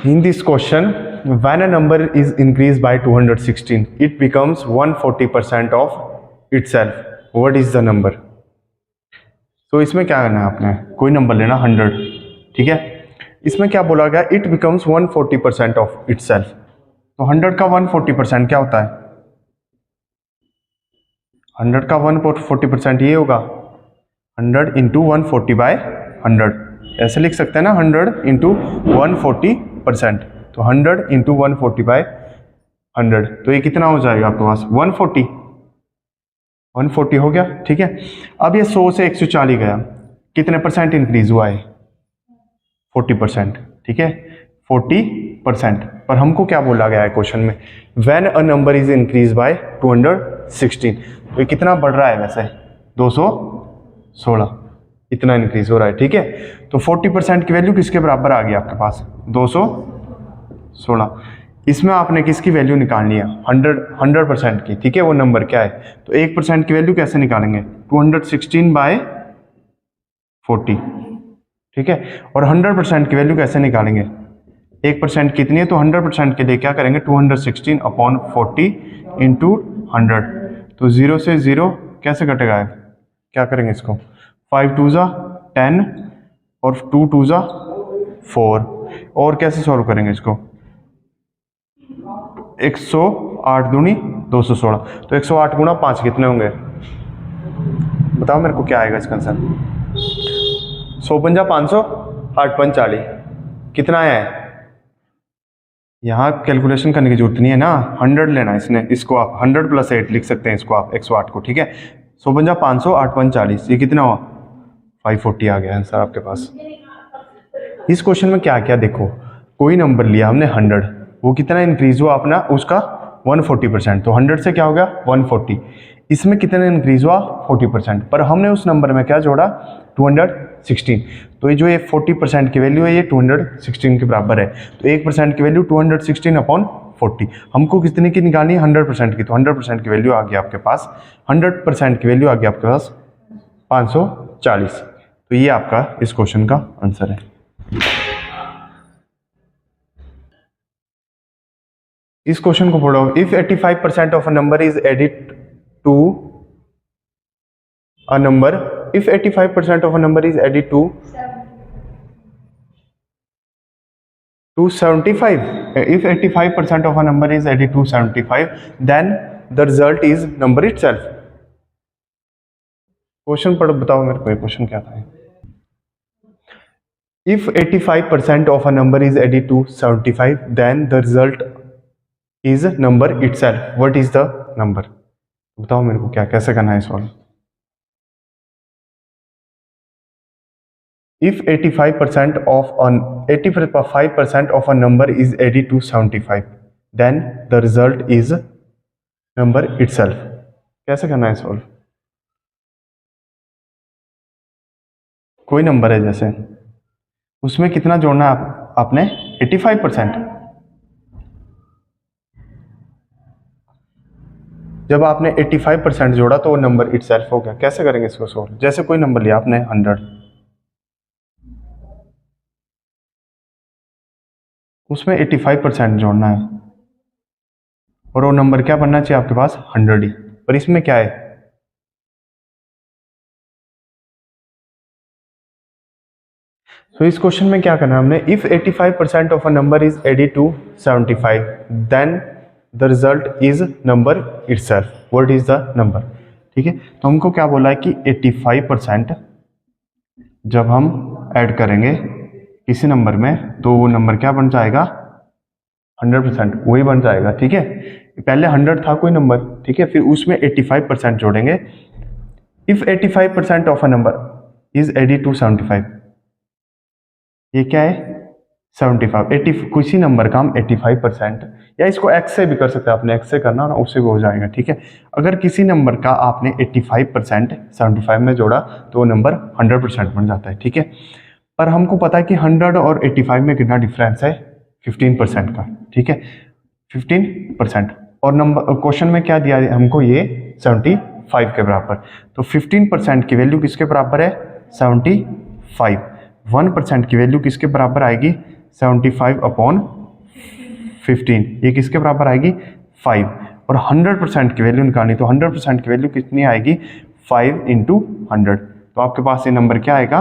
In this question, when a number is increased by 216, it becomes 140% of itself. What is the number? तो इसमें क्या करना है आपने, कोई नंबर लेना 100, ठीक है। इसमें क्या बोला गया, इट बिकम्स 140% ऑफ इटसेल्फ। तो 100 का 140% क्या होता है? 100 का 140% ये होगा 100 इंटू 140/100, ऐसे लिख सकते हैं ना, 100 इंटू 140%। तो 100 इंटू 140/100, तो ये कितना हो जाएगा आपके पास? 140 हो गया, ठीक है। अब ये 100 से 140 गया, कितने परसेंट इंक्रीज हुआ है? 40%, ठीक है, 40%। पर हमको क्या बोला गया है क्वेश्चन में? When a number is increase bye 216, तो ये कितना बढ़ रहा है वैसे? 216, इतना इंक्रीज हो रहा है, ठीक है। तो 40% की वैल्यू किसके बराबर आ गई आपके पास? 216। इसमें आपने किसकी वैल्यू निकालनी है? 100% की, ठीक है। वो नंबर क्या है? तो 1% की वैल्यू कैसे निकालेंगे? 216/40, ठीक है। और 100% की वैल्यू कैसे निकालेंगे? 1% कितनी है? तो 100% के लिए क्या करेंगे? 216/40 इंटू 100। तो 0 से 0 कैसे कटेगा? क्या करेंगे इसको? 5 2 ज़ा 10 और 2 2 ज़ा 4। और कैसे सॉल्व करेंगे इसको? 108 दूनी 216, तो 108 गुणा 5 कितने होंगे? बताओ मेरे को क्या आएगा इसका आंसर? 100 पंजा 500, 8 पंज 40, कितना आया है? यहाँ कैलकुलेशन करने की जरूरत नहीं है ना, 100 लेना है इसने। इसको आप 100 + 8 लिख सकते हैं, इसको आप 108 को, ठीक है। 100 पंजा 500, 8 पंज 40, ये कितना हुआ? 540 आ गया आंसर आपके पास। इस क्वेश्चन में क्या क्या देखो, कोई नंबर लिया हमने 100, वो कितना इंक्रीज हुआ अपना? उसका 140%। तो 100 से क्या हो गया? 140। इसमें कितना इंक्रीज हुआ? 40%। पर हमने उस नंबर में क्या जोड़ा? 216। तो ये जो ये 40% की वैल्यू है, ये 216 के बराबर है। तो 1% की वैल्यू 216/40। हमको कितने की निकालनी है? 100% की। तो 100% की वैल्यू आ गई आपके पास, 100% की वैल्यू आ गई आपके पास 540। तो ये आपका इस क्वेश्चन का आंसर है। इस क्वेश्चन को पढ़ो। If 85% of a number is added to a number, if 85% of a number is added to 75, if 85% of a number is added to 75, then the result is number itself. Question पढ़ो, बताओ मेरे को ये question क्या था? If 85% of a number is added to 75, then the result is number itself. What is the number? बताओ मेरे को क्या, कैसे करना है solve? If 85% of a number is added to 75, then the result is number itself. कैसे करना है सॉल्व? कोई नंबर है जैसे, उसमें कितना जोड़ना है आपने? 85%। जब आपने 85% जोड़ा तो वो नंबर इटसेल्फ हो गया। कैसे करेंगे इसको सॉल्व? जैसे कोई नंबर लिया आपने 100, उसमें 85% जोड़ना है, और वो नंबर क्या बनना चाहिए आपके पास? 100 ही। पर इसमें क्या है? तो इस क्वेश्चन में क्या करना है हमने? If 85% of a number is added to 75, then the result is number itself. What is the number? ठीक है, तो हमको क्या बोला है कि 85% जब हम ऐड करेंगे किसी नंबर में, तो वो नंबर क्या बन जाएगा? 100%, वही बन जाएगा, ठीक है। पहले 100 था कोई नंबर, ठीक है, फिर उसमें 85% जोड़ेंगे। If 85% of a number is added to 75, ये क्या है? 75, 80, किसी नंबर का हम 85%, या इसको x से भी कर सकते हैं, आपने x से करना ना, उससे भी हो जाएगा, ठीक है। अगर किसी नंबर का आपने 85% 75 में जोड़ा तो वो नंबर 100% बन जाता है, ठीक है। पर हमको पता है कि 100 और 85 में कितना डिफरेंस है? 15% का, ठीक है, 15%। और नंबर क्वेश्चन में क्या दिया है हमको? ये 75 के बराबर। तो 15% की वैल्यू किसके बराबर है? 75। 1% की वैल्यू किसके बराबर आएगी? 75 अपॉन 15, ये किसके बराबर आएगी 5। और 100% की वैल्यू निकालनी, तो 100% की वैल्यू कितनी आएगी 5 इंटू 100, तो आपके पास ये नंबर क्या आएगा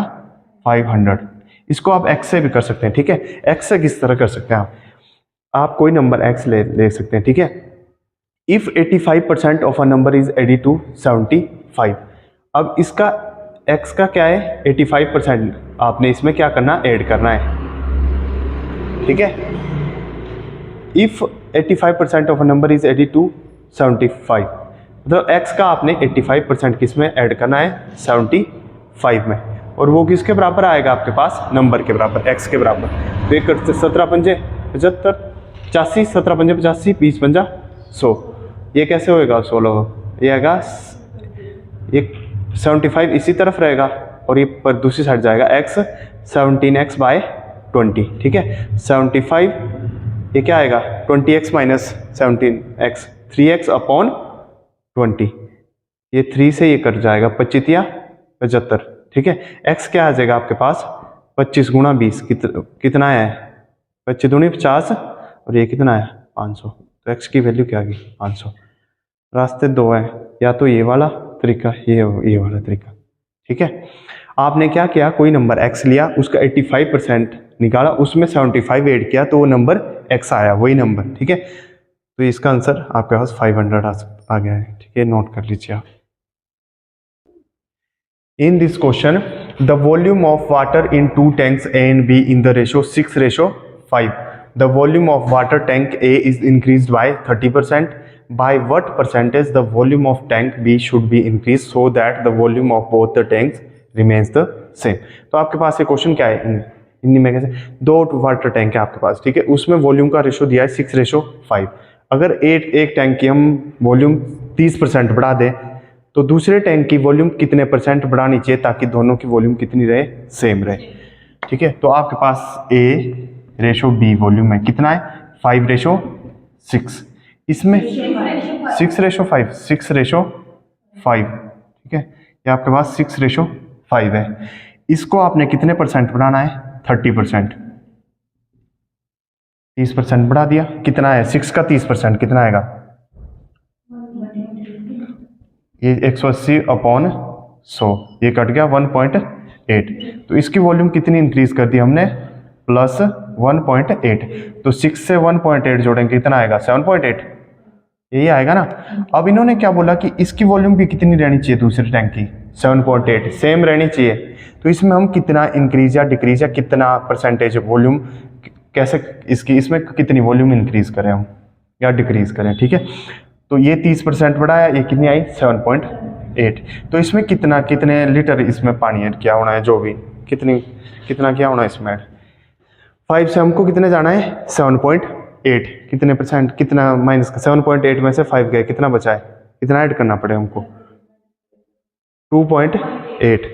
500। इसको आप x से भी कर सकते हैं, ठीक है। x से किस तरह कर सकते हैं आप कोई नंबर x ले सकते हैं, ठीक है। If 85% of a number is added to 75, अब इसका x का क्या है 85%, आपने इसमें क्या करना ऐड करना है, ठीक है। If 85% of a number is added to 75, मतलब x का आपने 85% किस में ऐड करना है 75 में, और वो किसके बराबर आएगा आपके पास नंबर के बराबर, x के बराबर। तो एक करते 17 पंजे 75, 85, 17 पंजे 85, 20 पंजा 100, ये कैसे होएगा 16, ये आएगा ये 75 इसी तरफ रहेगा और ये पर दूसरी साइड जाएगा x 17x बाय 20, ठीक है। 75 ये क्या आएगा 20x minus 17x, 3x upon 20, ये 3 से ये कट जाएगा 25 या 75, ठीक है। x क्या आ जाएगा आपके पास 25 गुणा 20 कितना है 25 दूनी 50, और ये कितना है 500, तो x की वैल्यू क्या आ गई 500। रास्ते दो हैं, या तो ये वाला तरीका ये वाला तरीका, ठीक है। आपने क्या किया कोई नंबर x लिया, उसका 85% निकाला, उसमें 75 ऐड किया, तो वो नंबर x आया, वही नंबर, ठीक है। तो इसका आंसर आपके पास 500 आ गया है, ठीक है, नोट कर लीजिए आप। In this question, the volume of water in two tanks A and B in the ratio 6:5. The volume of water tank A is increased by 30%. By what percentage the volume of tank B should be increased so that the volume of both the tanks remains the same? तो आपके पास ये question क्या है हिंदी में कैसे, दो water tank है आपके पास, ठीक है, उसमें वॉल्यूम का रेशो दिया है 6:5। अगर एक टैंक की हम वॉल्यूम 30% बढ़ा दें, तो दूसरे टैंक की वॉल्यूम कितने परसेंट बढ़ानी चाहिए ताकि दोनों की वॉल्यूम कितनी रहे सेम रहे, ठीक है। तो आपके पास A/B वॉल्यूम है कितना है 5:6, इसमें 6:5, 6:5, ठीक है, ये आपके पास 6:5 है। इसको आपने कितने परसेंट बढ़ाना है 30%, 30% बढ़ा दिया, कितना है 6 का 30% कितना आएगा, ये 180 अपॉन 100, ये कट गया 1.8, तो इसकी वॉल्यूम कितनी इंक्रीज कर दी हमने प्लस 1.8, तो 6 से 1.8 जोड़ेंगे कितना आएगा 7.8, यही आएगा ना। अब इन्होंने क्या बोला कि इसकी वॉल्यूम भी कितनी रहनी चाहिए दूसरे टैंक की 7.8 सेम रहनी चाहिए, तो इसमें हम कितना इंक्रीज या डिक्रीज या कितना परसेंटेज वॉल्यूम कैसे इसमें कितनी वॉल्यूम इंक्रीज करें हम या डिक्रीज करें, ठीक है। तो ये 30% बढ़ाया, ये कितनी आई 7.8, तो इसमें कितने लीटर इसमें पानी ऐड किया होना है, जो भी कितना क्या होना है इसमें ऐड, 5 से हमको कितने जाना है 7.8, कितने परसेंट कितना माइनस 7.8 में से 5 गए, कितना बचा है, कितना ऐड करना पड़े हमको 2.8,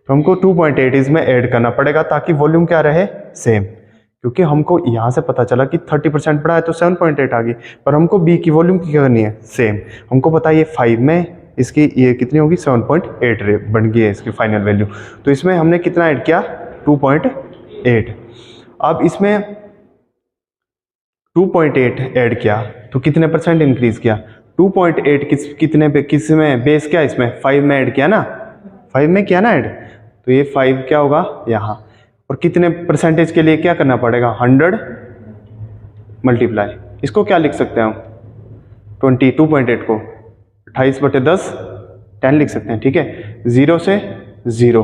तो हमको 2.8 इसमें ऐड करना पड़ेगा ताकि वॉल्यूम क्या रहे सेम, क्योंकि हमको यहाँ से पता चला कि 30% बढ़ा है तो 7.8 आ गई, पर हमको बी की वॉल्यूम क्या करनी है सेम, हमको पता है ये 5 में इसकी ये कितनी होगी 7.8 बन गई है इसकी फाइनल वैल्यू, तो इसमें हमने कितना ऐड किया 2.8। अब इसमें 2.8 ऐड किया तो कितने परसेंट इंक्रीज किया, 2.8 किस में बेस क्या इसमें 5 में ऐड किया ना, 5 में किया ना ऐड, तो ये 5 क्या होगा यहाँ, और कितने परसेंटेज के लिए क्या करना पड़ेगा 100 मल्टीप्लाई, इसको क्या लिख सकते हैं हम 2.8 को 28/10 10 लिख सकते हैं, ठीक है, 0 से 0।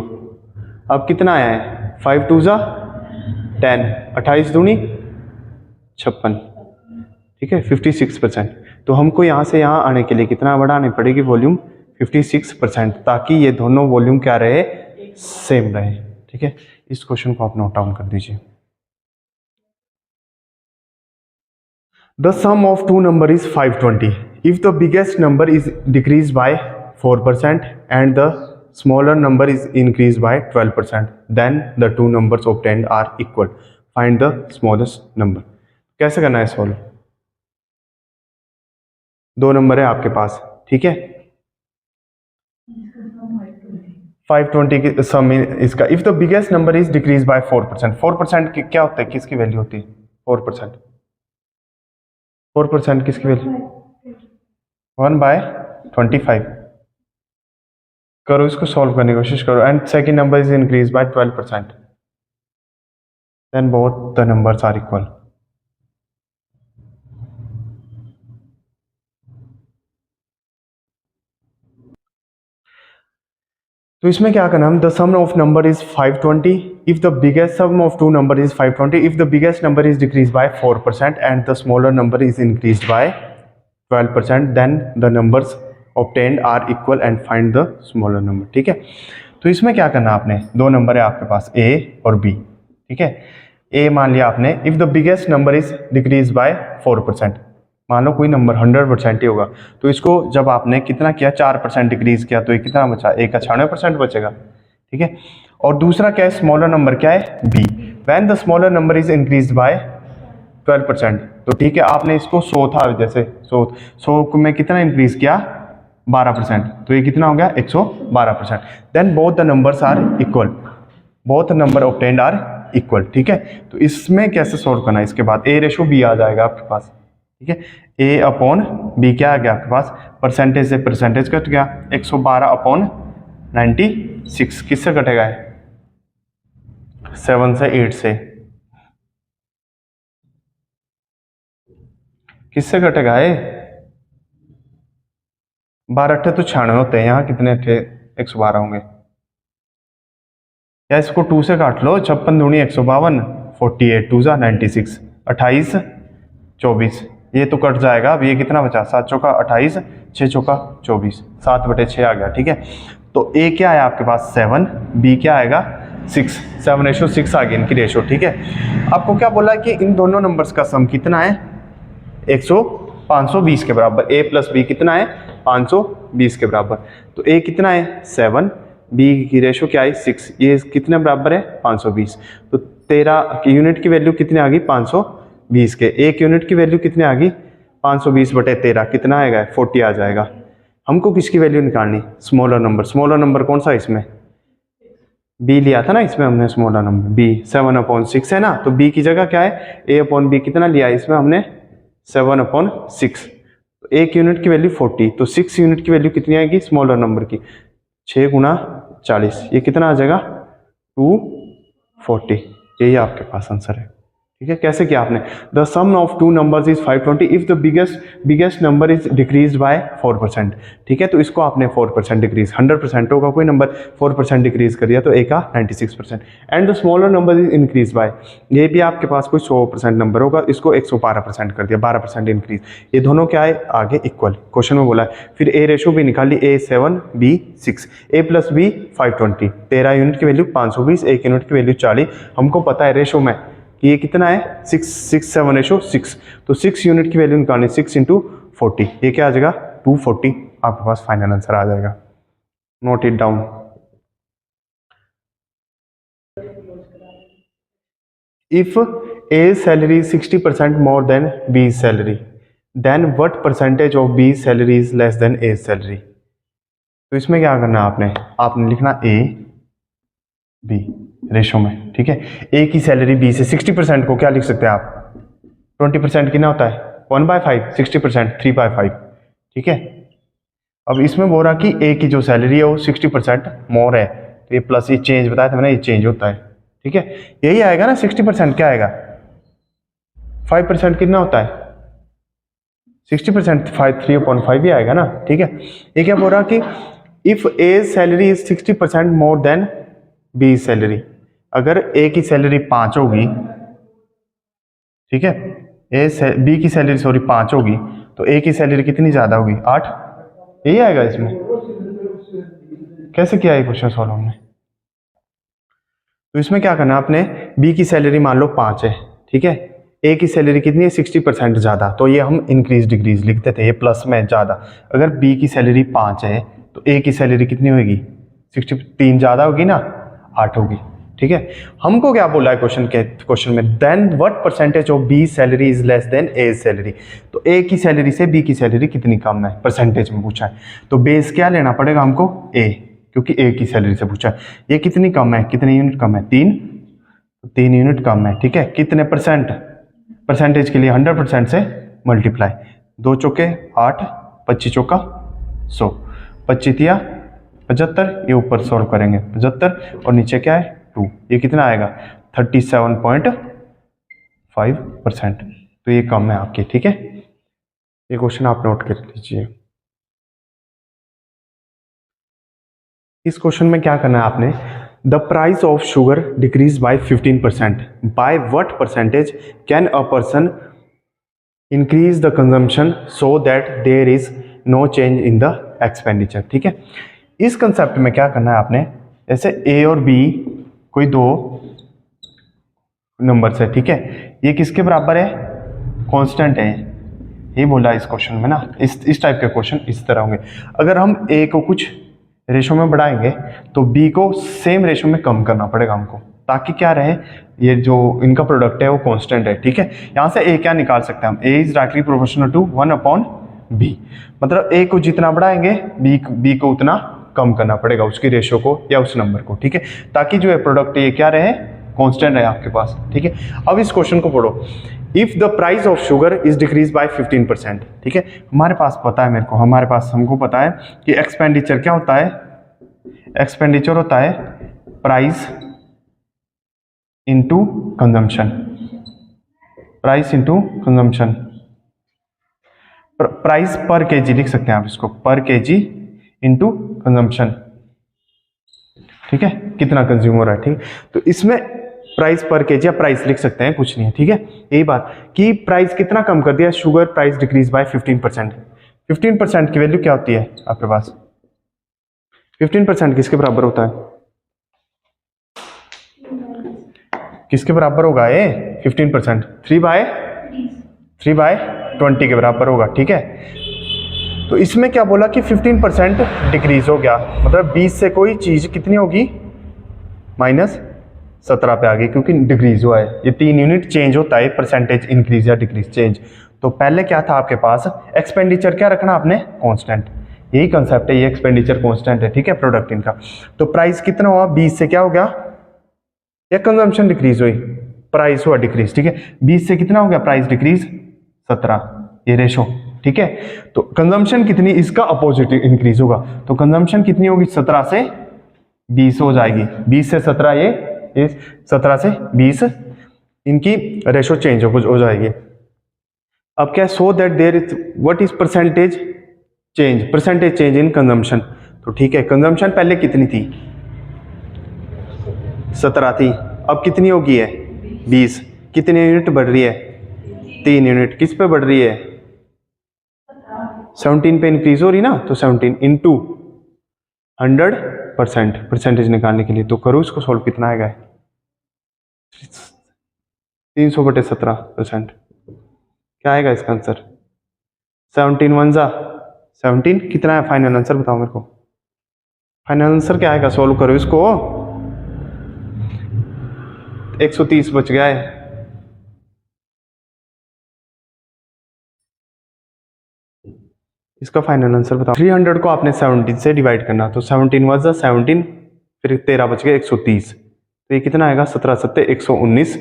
अब कितना आया है 5 2 जा 10, 28 दूनी 56, ठीक है 56%, तो हमको यहाँ से यहाँ आने के लिए कितना बढ़ानी पड़ेगी वॉल्यूम 56%, ताकि ये दोनों वॉल्यूम क्या रहे सेम रहे, ठीक है। इस क्वेश्चन को आप नोट डाउन कर दीजिए। The sum of two number is 520 if the biggest number is decrease by 4% and the smaller number is increase by 12%, then the two numbers obtained are equal, find the smallest number. कैसे करना है solve, दो number है आपके पास, ठीक है, 520 की सम इसका, if the biggest number is decrease by 4%, 4% क्या होता है, किसकी वैल्यू होती है 4%? 4% किसकी वैल्यू? 1/25। करो इसको, सॉल्व करने की कोशिश करो। And second number is increase by 12%, then both the numbers are equal. तो इसमें क्या करना हम, the sum of number is 520 if the biggest sum of two number is 520 if the biggest number is decrease by 4% and the smaller number is increase by 12%, then the numbers obtained are equal and find the smaller number. ठीक है, तो इसमें क्या करना आपने, दो number है आपके पास ए और बी। ठीक है, ए मान लिया आपने, if the biggest number is decrease by 4%, मान लो कोई नंबर 100% ही होगा, तो इसको जब आपने कितना किया 4% डिक्रीज किया तो ये कितना बचा, ए का 96% बचेगा। ठीक है, और दूसरा क्या है, स्मॉलर नंबर क्या है, B, when the smaller number is increase by 12%। तो ठीक है, आपने इसको 100 था, जैसे 100 को मैं कितना इंक्रीज किया 12%, तो ये कितना हो गया 112%। Then both the numbers are equal, both number obtained are equal. ठीक है, तो इसमें कैसे सोल्व करना है, इसके बाद ए रेशो बी आ जाएगा आपके पास। ठीक है, ए अपॉन बी क्या आ गया आपके पास, परसेंटेज से परसेंटेज कट गया, 112/96 किससे कटेगा है, 7 से 8 से, किससे कटेगा है, 12 अट्ठे तो 96 होते हैं, यहाँ कितने अट्ठे 112 होंगे, या इसको 2 से काट लो, 56 दूनी 152, 48 2 जा 96, 28 24, ये तो कट जाएगा। अब ये कितना बचा, 7 चौका 28, 6 चौका 24, 7/6 आ गया। ठीक है, तो ए क्या है आपके पास 7, बी क्या आएगा 6, 7:6 आ गई इनकी रेशो। ठीक है, आपको क्या बोला कि इन दोनों नंबर्स का सम कितना है, 520 के बराबर, ए प्लस बी कितना है 520 के बराबर। तो ए कितना है 7, बी की रेशो क्या है 6, ये कितने बराबर है 520। तो 13 की यूनिट की वैल्यू कितनी आ गई 520 के, एक यूनिट की वैल्यू कितनी आ गई 520/13 कितना आएगा 40 आ जाएगा। हमको किसकी वैल्यू निकालनी, स्मॉलर नंबर। स्मॉलर नंबर कौन सा इसमें, बी लिया था ना इसमें हमने स्मॉलर नंबर, बी 7/6 है ना, तो बी की जगह क्या है ए अपॉन बी कितना लिया है इसमें हमने 7/6, तो एक यूनिट की वैल्यू 40, तो 6 यूनिट की वैल्यू कितनी आएगी स्मॉलर नंबर की, 6 × 40, ये कितना आ जाएगा 240, यही आपके पास आंसर है। ठीक है, कैसे किया आपने, the sum of two numbers is 520 if the biggest number is decrease by 4%। ठीक है, तो इसको आपने 4% डिक्रीज, 100% होगा कोई नंबर, 4% डिक्रीज कर दिया तो ए का 96%, and the smaller number is increase bye, ये भी आपके पास कोई 100% नंबर होगा, इसको 112% कर दिया, 12% इंक्रीज, ये दोनों क्या है आगे इक्वल, क्वेश्चन में बोला है। फिर ए रेशो भी निकाली, ए 7, बी 6, ए प्लस बी 520, 13 यूनिट की वैल्यू 520, एक यूनिट की वैल्यू 40, हमको पता है रेशो में कि ये कितना है 6:7, तो 6 यूनिट की वैल्यू निकालनी, 6 × 40, ये क्या आ जाएगा 240, आपके पास फाइनल आंसर आ जाएगा। Note it down. If A salary 60% more than B salary, then what percentage of B salary is less than A salary. तो इसमें क्या करना है आपने लिखना ए बी रेशो में। ठीक है, ए की सैलरी बी से, 60% को क्या लिख सकते हैं आप, 20% कितना होता है 1/5, 60% 3/5। ठीक है, अब इसमें बोल रहा कि ए की जो सैलरी है वो 60% मोर है, तो ये प्लस, ये चेंज बताया था मैंने, ये चेंज होता है। ठीक है, यही आएगा ना 60% क्या आएगा, 5% कितना होता है 60%, 3/5 ही आएगा ना। ठीक है, ये क्या बोल रहा कि if A salary is 60% more than B salary, अगर ए की सैलरी 5 होगी, ठीक है, बी की सैलरी 5 होगी, तो ए की सैलरी कितनी ज्यादा होगी 8, यही आएगा इसमें। कैसे किया ये क्वेश्चन सॉल्व हमने, तो इसमें क्या करना आपने, बी की सैलरी मान लो 5 है, ठीक है, ए की सैलरी कितनी है 60% ज़्यादा, तो ये हम इंक्रीज डिक्रीज लिखते थे, ये प्लस में ज़्यादा। अगर बी की सैलरी 5 है तो ए की सैलरी कितनी होगी 63 ज़्यादा होगी ना, 8 होगी। ठीक है, हमको क्या बोला है क्वेश्चन में, then what percentage of B salary is less than A salary, तो ए की सैलरी से बी की सैलरी कितनी कम है, परसेंटेज में पूछा है, तो बेस क्या लेना पड़ेगा हमको ए, क्योंकि एक ही सैलरी से पूछा है। ये कितनी कम है, कितने यूनिट कम है, 3 यूनिट कम है, ठीक है। कितने परसेंट, परसेंटेज के लिए 100% से मल्टीप्लाई, 2 चौके 8, 25 चौका 100, 25 तिया 75, ये ऊपर सॉल्व करेंगे 75 और नीचे क्या है 2, ये कितना आएगा 37.5%। तो ये कम है आपकी, ठीक है। ये क्वेश्चन आप नोट कर लीजिए। इस क्वेश्चन में क्या करना है आपने, the price of sugar decrease by 15%, by what percentage can a person increase the consumption so that there is no change in the expenditure, ठीक है। इस कंसेप्ट में क्या करना है आपने, जैसे ए और बी कोई दो नंबर्स है, ठीक है। ये किसके बराबर है, कांस्टेंट है, ये बोला इस क्वेश्चन में ना। इस टाइप के क्वेश्चन इस तरह होंगे। अगर हम ए को कुछ रेशो में बढ़ाएंगे तो बी को सेम रेशो में कम करना पड़ेगा हमको, ताकि क्या रहे, ये जो इनका प्रोडक्ट है वो कांस्टेंट है, ठीक है। यहाँ से ए क्या निकाल सकते हैं हम, a is directly proportional to 1/b, मतलब ए को जितना बढ़ाएंगे बी को उतना कम करना पड़ेगा, उसकी रेशो को या उस नंबर को, ठीक है, ताकि जो है प्रोडक्ट ये क्या रहे, कांस्टेंट है आपके पास, ठीक है। अब इस क्वेश्चन को पढ़ो, if the price of sugar is decrease by 15%, ठीक है। हमारे पास पता है, हमको पता है कि एक्सपेंडिचर क्या होता है, एक्सपेंडिचर होता है price into consumption, price into consumption, price पर केजी लिख सकते हैं आप इसको, पर केजी इंटू कंजम्पशन, ठीक है, कितना कंज्यूम हो रहा है, ठीक। तो इसमें प्राइस पर केजी या प्राइस लिख सकते हैं, कुछ नहीं है, ठीक है। यही बात कि प्राइस कितना कम कर दिया, शुगर प्राइस डिक्रीज बाय 15%। 15% की वैल्यू क्या होती है आपके पास, 15% किसके बराबर होता है, किसके बराबर होगा ये 15%, 3/20 के बराबर होगा, ठीक है। तो इसमें क्या बोला कि 15% डिक्रीज हो गया, मतलब 20 से कोई चीज कितनी होगी, -17 पे आ गई, क्योंकि डिक्रीज हुआ है। ये 3 यूनिट चेंज होता है, परसेंटेज इंक्रीज या डिक्रीज चेंज। तो पहले क्या था आपके पास, एक्सपेंडिचर क्या रखना आपने, कांस्टेंट, यही कंसेप्ट है, ये एक्सपेंडिचर कांस्टेंट है, ठीक है, प्रोडक्ट इनका। तो प्राइस कितना हुआ, 20 से क्या हो गया, या कंजम्पशन डिक्रीज हुई, प्राइस हुआ डिक्रीज, ठीक है। 20 से कितना हो गया प्राइस डिक्रीज, 17, ये रेशो, ठीक है। तो कंजम्पशन कितनी, इसका अपोजिट इंक्रीज होगा, तो कंजम्पशन कितनी होगी, 17 से 20 हो जाएगी, 20 से 17, ये 17 से 20 इनकी रेशो चेंज हो जाएगी। अब क्या, so that there is what is percentage change in consumption. तो ठीक है, कंजम्पशन पहले कितनी थी, 17 थी, अब कितनी होगी है 20, कितनी यूनिट बढ़ रही है, 3 यूनिट, किस पे बढ़ रही है, 17 पे इंक्रीज हो रही ना, तो 17 इंटू 100% परसेंटेज निकालने के लिए, तो करो इसको सॉल्व, कितना आएगा 300/17%, क्या आएगा इसका आंसर, 17 1 जा 17, कितना है फाइनल आंसर बताओ मेरे को, फाइनल आंसर क्या आएगा, सॉल्व करो इसको, 130 बच गया है। इसका फाइनल आंसर बताओ, 300 को आपने 17 से डिवाइड करना, तो 17 1 जा 17, फिर 13 बच गए 130, तो ये कितना आएगा, 17 7 119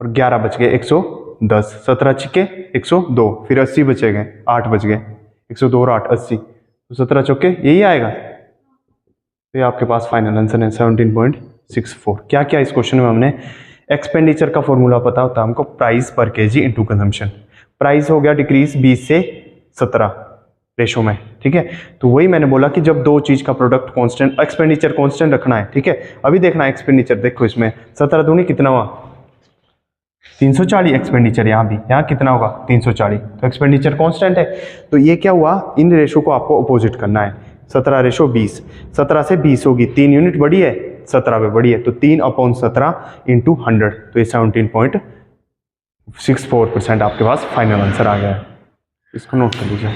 और 11 बच गए 110, 17 छिके 102, फिर 80 बचे गए, 8 बच गए, 102 और 8 80, तो 17 चौके यही आएगा। तो ये आपके पास फाइनल आंसर है 17.64। क्या क्या इस क्वेश्चन में हमने, एक्सपेंडिचर का फॉर्मूला पता होता है हमको, प्राइस पर केजी इंटू कंजम्पशन, प्राइस हो गया डिक्रीज 20 से 17 रेशो में, ठीक है। तो वही मैंने बोला कि जब दो चीज का प्रोडक्ट कांस्टेंट, एक्सपेंडिचर कांस्टेंट रखना है, ठीक है। अभी देखना एक्सपेंडिचर, देखो इसमें 17 दूनी कितना हुआ, 340 एक्सपेंडिचर, यहाँ भी, यहाँ कितना होगा 340, तो एक्सपेंडिचर कांस्टेंट है। तो ये क्या हुआ, इन रेशो को आपको अपोजिट करना है, 17/20, 17 से 20 होगी, 3 यूनिट बढ़ी है, 17 पे बढ़ी है, तो 3/17 इंटू 100, तो ये 17.64% आपके पास फाइनल आंसर आ गया है, इसको नोट कर लीजिए।